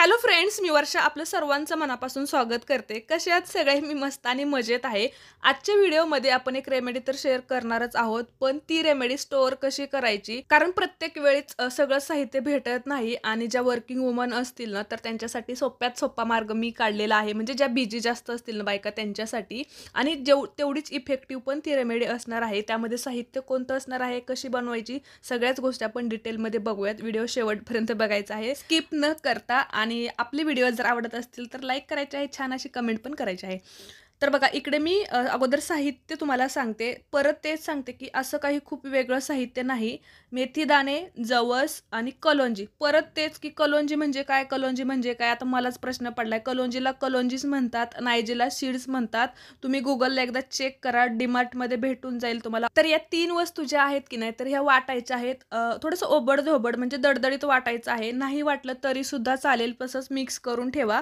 Hello friends, मी वर्षा आपलं सर्वांचं मनापासून स्वागत करते. कसे आहात सगळे? मी मस्त आणि मजेत आहे. आजच्या व्हिडिओमध्ये आपण एक रेमेडी तर शेअर करणारच आहोत, पण ती रेमेडी स्टोअर कशी करायची, कारण प्रत्येक वेळीच सगळं साहित्य भेटत नाही आणि ज्या वर्किंग वुमन असतील ना, तर त्यांच्यासाठी सोप्यात सोपा मार्ग मी काढलेला आहे. म्हणजे ज्या बिझी जास्त असतील ना बायका त्यांच्यासाठी, आणि तेवढीच इफेक्टिव्ह पण ती रेमेडी असणार आहे. त्यामध्ये साहित्य कोणतं असणार आहे, कशी बनवायची, सगळ्याच गोष्टी आपण डिटेलमध्ये बघूयात. व्हिडिओ शेवटपर्यंत बघायचा आहे, स्किप न करता. आणि आपले व्हिडिओ जर आवडत असतील तर लाईक करायचे आहे, छान अशी कमेंट पण करायची आहे. तर बघा इकडे मी अगोदर साहित्य तुम्हाला सांगते, परत तेच सांगते की असं काही खूप वेगळं साहित्य नाही. मेथी दाणे, जवस आणि कलोंजी. परत तेच की कलोंजी म्हणजे काय, कलोंजी म्हणजे काय, आता मलाच प्रश्न पडलाय. कलोंजीला कलोंजीच म्हणतात, नायजेला सीड्स म्हणतात. तुम्ही गुगलला एकदा चेक करा, डीमार्टमध्ये भेटून जाईल तुम्हाला. तर या 3 वस्तू ज्या आहेत की नाही, तर ह्या वाटायच्या आहेत. थोडंसं ओबड-धोबड म्हणजे दडदडीत वाटायचं आहे. नाही वाटलं तरी सुद्धा चालेल, तसंच मिक्स करून ठेवा.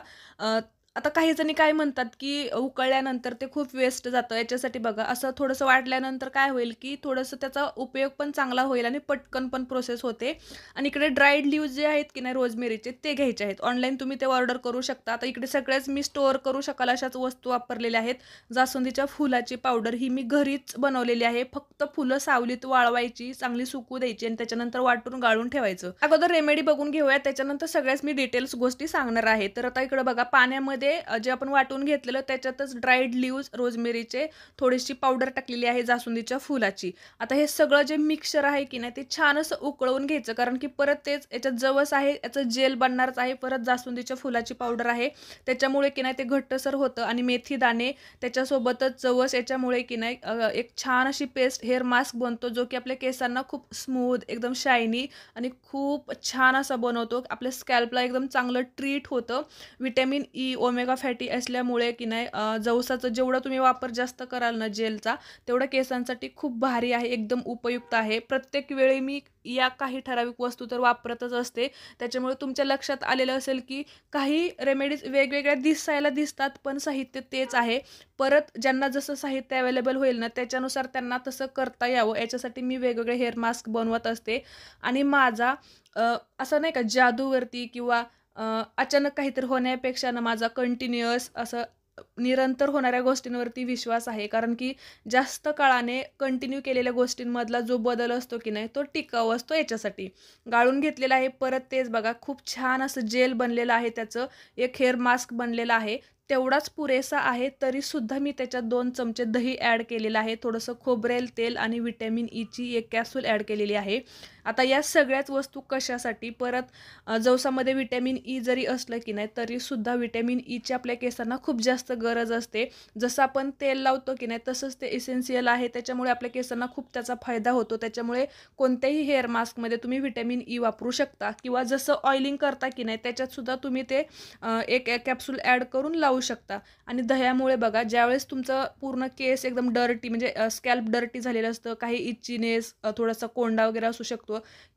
आता काही जणी काय म्हणतात की उकळल्यानंतर ते खूप वेस्ट जातं. याच्यासाठी बघा असं थोडंसं वाटल्यानंतर काय होईल की थोडंसं त्याचा उपयोग पण चांगला होईल आणि पटकन पण प्रोसेस होते. आणि इकडे ड्राईड लीव्ज जे आहेत की नाही रोजमेरीचे, ते घ्यायचे आहेत. ऑनलाईन तुम्ही ते ऑर्डर करू शकता. आता इकडे सगळ्याच मी स्टोअर करू शकाल अशाच वस्तू वापरलेल्या आहेत. जास्वंदीच्या फुलाची पावडर ही मी घरीच बनवलेली आहे. फक्त फुलं सावलीत वाळवायची, चांगली सुकू द्यायची आणि त्याच्यानंतर वाटून गाळून ठेवायचं. अगोदर रेमेडी बघून घेऊया, त्याच्यानंतर सगळ्याच मी डिटेल्स गोष्टी सांगणार आहे. तर आता इकडे बघा पाण्यामध्ये जे आपण वाटून घेतलेलं त्याच्यातच ड्राईड लीव्ज रोजमेरीचे थोडीशी पावडर टाकलेली आहे जास्वंदीच्या फुलाची. आता हे सगळं जे मिक्सचर आहे की नाही ते छान असं उकळवून घ्यायचं, कारण की परत तेच याच्यात जवस आहे, याचं जेल बनणारच आहे. परत जास्वंदीच्या फुलाची पावडर आहे, त्याच्यामुळे की नाही ते घट्टसर होतं. आणि मेथी दाणे त्याच्यासोबतच जवस, याच्यामुळे की नाही एक छान अशी पेस्ट हेअर मास्क बनतो, जो की आपल्या केसांना खूप स्मूथ, एकदम शायनी आणि खूप छान असा बनवतो. आपल्या स्कॅल्पला एकदम चांगलं ट्रीट होतं. विटॅमिन ई, ओमेगा फॅटी असल्यामुळे की नाही जवसाचं जेवढं तुम्ही वापर जास्त कराल ना जेलचा, तेवढं केसांसाठी खूप भारी आहे, एकदम उपयुक्त आहे. प्रत्येक वेळी मी या काही ठराविक वस्तू तर वापरतच असते. त्याच्यामुळे तुमच्या लक्षात आलेलं असेल की काही रेमेडीज वेगवेगळ्या दिसायला दिसतात, पण साहित्य तेच आहे. परत ज्यांना जसं साहित्य अवेलेबल होईल ना त्याच्यानुसार त्यांना तसं करता यावं, याच्यासाठी मी वेगवेगळे हेअर मास्क बनवत असते. आणि माझा असं नाही का जादूवरती किंवा अचानक काहीतरी होण्यापेक्षा ना माझा कंटिन्युअस असं निरंतर होणाऱ्या गोष्टींवरती विश्वास आहे. कारण की जास्त काळाने कंटिन्यू केलेल्या गोष्टींमधला जो बदल असतो की नाही तो टिकाऊ असतो. याच्यासाठी गाळून घेतलेला आहे. परत तेच बघा खूप छान असं जेल बनलेलं आहे, त्याचं एक हेअर मास्क बनलेलं आहे. तेवढाच पुरेसा आहे, तरी सुद्धा मी त्याच्यात 2 चमचे दही ॲड केलेलं आहे. थोडंसं खोबरेल तेल आणि विटॅमिन ईची एक कॅप्सूल ॲड केलेली आहे. आता या सगळ्याच वस्तू कशासाठी, परत जवसामध्ये विटॅमिन ई जरी असलं की नाही तरी सुद्धा विटॅमिन ईची आपल्या केसांना खूप जास्त गरज असते. जसं आपण तेल लावतो की नाही तसंच ते इसेन्शियल आहे, त्याच्यामुळे आपल्या केसांना खूप त्याचा फायदा होतो. त्याच्यामुळे कोणत्याही हेअर मास्कमध्ये तुम्ही विटॅमिन ई वापरू शकता, किंवा जसं ऑइलिंग करता की नाही त्याच्यात सुद्धा तुम्ही ते एक कॅप्सूल ॲड करून लावू शकता. आणि दह्यामुळे बघा ज्यावेळेस तुमचं पूर्ण केस एकदम डर्टी म्हणजे स्कॅल्प डर्टी झालेलं असतं, काही इच्चीनेस, थोडासा कोंडा वगैरे असू शकतो,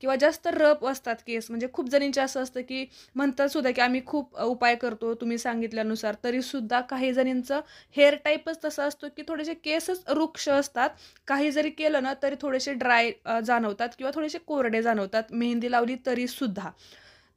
किंवा जास्त रफ असतात केस, म्हणजे खूप जणींचे असं असतं की म्हणतात सुद्धा की आम्ही खूप उपाय करतो तुम्ही सांगितल्यानुसार, तरी सुद्धा काही जणींचं हेअर टाईपच तसं असतो की थोडेसे केसच रुक्ष असतात. काही जरी केलं ना तरी थोडेसे ड्राय जाणवतात किंवा थोडेसे कोरडे जाणवतात, मेहंदी लावली तरी सुद्धा.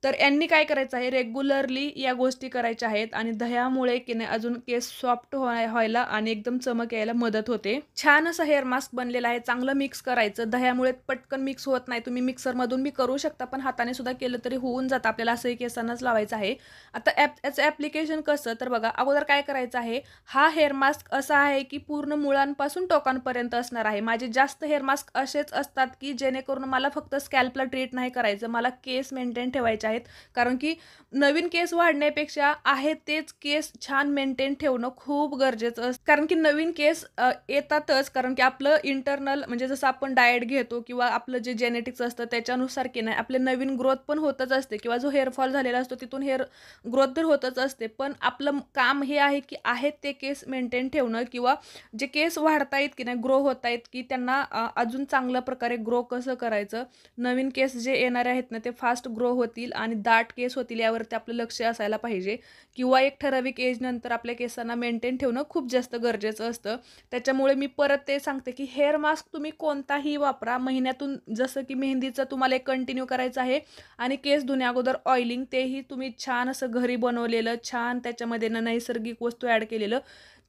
तर यांनी काय करायचं आहे, रेग्युलरली या गोष्टी करायच्या आहेत. आणि दह्यामुळे की नाही अजून केस सॉफ्ट व्हायला आणि एकदम चमक यायला मदत होते. छान असं हेअर मास्क बनलेलं आहे. चांगलं मिक्स करायचं. दह्यामुळे पटकन मिक्स होत नाही, तुम्ही मिक्सरमधून बी करू शकता, पण हाताने सुद्धा केलं तरी होऊन जातं. आपल्याला असंही केसांनाच लावायचं आहे. आता याचं ॲप्लिकेशन कसं, तर बघा अगोदर काय करायचं आहे, हा हेअर मास्क असा आहे की पूर्ण मुळांपासून टोकांपर्यंत असणार आहे. माझे जास्त हेअर मास्क असेच असतात की जेणेकरून मला फक्त स्कॅल्पला ट्रीट नाही करायचं, मला केस मेंटेन ठेवायचे आहेत. कारण की नवीन केस वाढण्यापेक्षा आहे तेच केस छान मेंटेन ठेवणं खूप गरजेचं असतं. कारण की नवीन केस येतातच, कारण की आपलं इंटरनल म्हणजे जसं आपण डाएट घेतो किंवा आपलं जे जेनेटिक्स असतं त्याच्यानुसार की नाही आपले नवीन ग्रोथ पण होतच असते, किंवा जो हेअरफॉल झालेला असतो तिथून हेअर ग्रोथ तर होतच असते. पण आपलं काम हे आहे की आहेत ते केस मेंटेन ठेवणं, किंवा जे केस वाढतायत की नाही, ग्रो होत आहेत की त्यांना अजून चांगल्या प्रकारे ग्रो कसं करायचं, नवीन केस जे येणारे आहेत ना ते फास्ट ग्रो होतील आणि दाट केस होतील यावरती आपलं लक्ष असायला पाहिजे किंवा एक ठराविक एज नंतर आपल्या केसांना मेंटेन ठेवणं खूप जास्त गरजेचं असतं. त्याच्यामुळे मी परत ते सांगते की हेअर मास्क तुम्ही कोणताही वापरा. महिन्यातून जसं की मेहंदीचं तुम्हाला एक कंटिन्यू करायचं आहे आणि केस धुण्या अगोदर ऑइलिंग तेही तुम्ही छान असं घरी बनवलेलं, छान त्याच्यामध्ये नैसर्गिक वस्तू ॲड केलेलं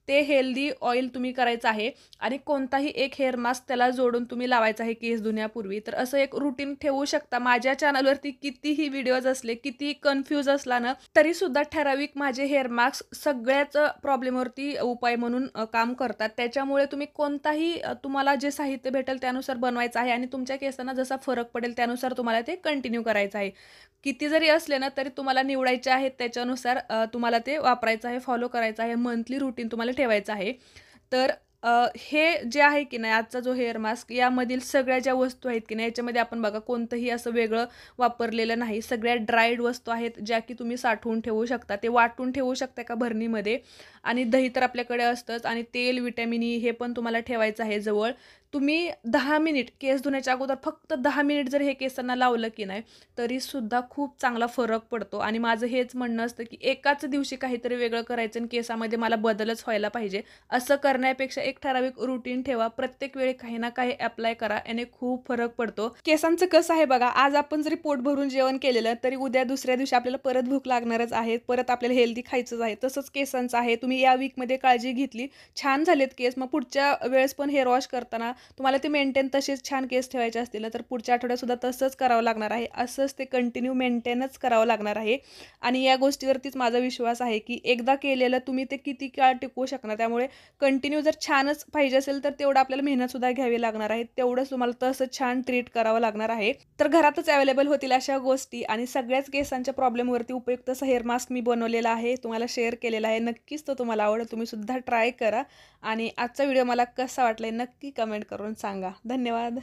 ते हेल्दी ऑइल तुम्ही करायचं आहे आणि कोणताही एक हेअर मास्क त्याला जोडून तुम्ही लावायचा आहे केस धुण्यापूर्वी. तर असं एक रुटीन ठेवू शकता. माझ्या चॅनलवरती कितीही व्हिडिओज असले, कितीही कन्फ्यूज असला ना, तरीसुद्धा ठराविक माझे हेअर मास्क सगळ्याच प्रॉब्लेमवरती उपाय म्हणून काम करतात. त्याच्यामुळे तुम्ही कोणताही तुम्हाला जे साहित्य भेटेल त्यानुसार बनवायचं आहे आणि तुमच्या केसांना जसा फरक पडेल त्यानुसार तुम्हाला ते कंटिन्यू करायचं आहे. किती जरी असले ना तरी तुम्हाला निवडायचे आहेत त्याच्यानुसार तुम्हाला ते वापरायचं आहे, फॉलो करायचं आहे. मंथली रुटीन तुम्हाला ठेवायचं आहे. तर हे जे आहे की नाही आजचा जो हेअर मास्क यामधील सगळ्या ज्या वस्तू आहेत की नाही याच्यामध्ये आपण बघा कोणतंही असं वेगळं वापरलेलं नाही. सगळ्या ड्राईड वस्तू आहेत ज्या की तुम्ही साठवून ठेवू शकता. ते वाटून ठेवू शकता एका भरणीमध्ये आणि दही तर आपल्याकडे असतंच आणि तेल, व्हिटॅमिन ई हे पण तुम्हाला ठेवायचं आहे जवळ. तुम्ही 10 मिनिट केस धुण्याच्या अगोदर फक्त 10 मिनिट जर हे केसांना लावलं की नाही तरीसुद्धा खूप चांगला फरक पडतो आणि माझं हेच म्हणणं असतं की एकाच दिवशी काहीतरी वेगळं करायचं आणि केसामध्ये मला बदलच व्हायला पाहिजे. असं करण्यापेक्षा एक ठराविक रुटीन ठेवा. प्रत्येक वेळी काही ना काही अप्लाय करा. याने खूप फरक पडतो. केसांचं कसं आहे बघा, आज आपण जरी पोट भरून जेवण केलेलं तरी उद्या दुसऱ्या दिवशी आपल्याला परत भूक लागणारच आहे. परत आपल्याला हेल्दी खायचंच आहे. तसंच केसांचं आहे. तुम्ही या वीकमध्ये काळजी घेतली, छान झालेत केस, मग पुढच्या वेळेस पण हेअर वॉश करताना तुम्हाला ते मेंटेन तसेच छान केस ठेवायचे असतील तर पुढच्या आठवड्यात सुद्धा तसंच करावं लागणार आहे. असंच ते कंटिन्यू मेंटेनच करावं लागणार आहे आणि या गोष्टीवरतीच माझा विश्वास आहे की एकदा केलेलं तुम्ही ते किती काळ टिकवू शकणार. त्यामुळे कंटिन्यू जर छानच पाहिजे असेल तर तेवढं आपल्याला मेहनतसुद्धा घ्यावी लागणार आहे. तेवढंच तुम्हाला तसं छान ट्रीट करावं लागणार आहे. तर घरातच अवेलेबल होतील अशा गोष्टी आणि सगळ्याच केसांच्या प्रॉब्लेमवरती उपयुक्त असं हेअर मास्क मी बनवलेला आहे, तुम्हाला शेअर केलेला आहे. नक्कीच तो तुम्हाला आवडेल. तुम्ही सुद्धा ट्राय करा आणि आजचा व्हिडिओ मला कसा वाटला नक्की कमेंट करून सांगा. धन्यवाद.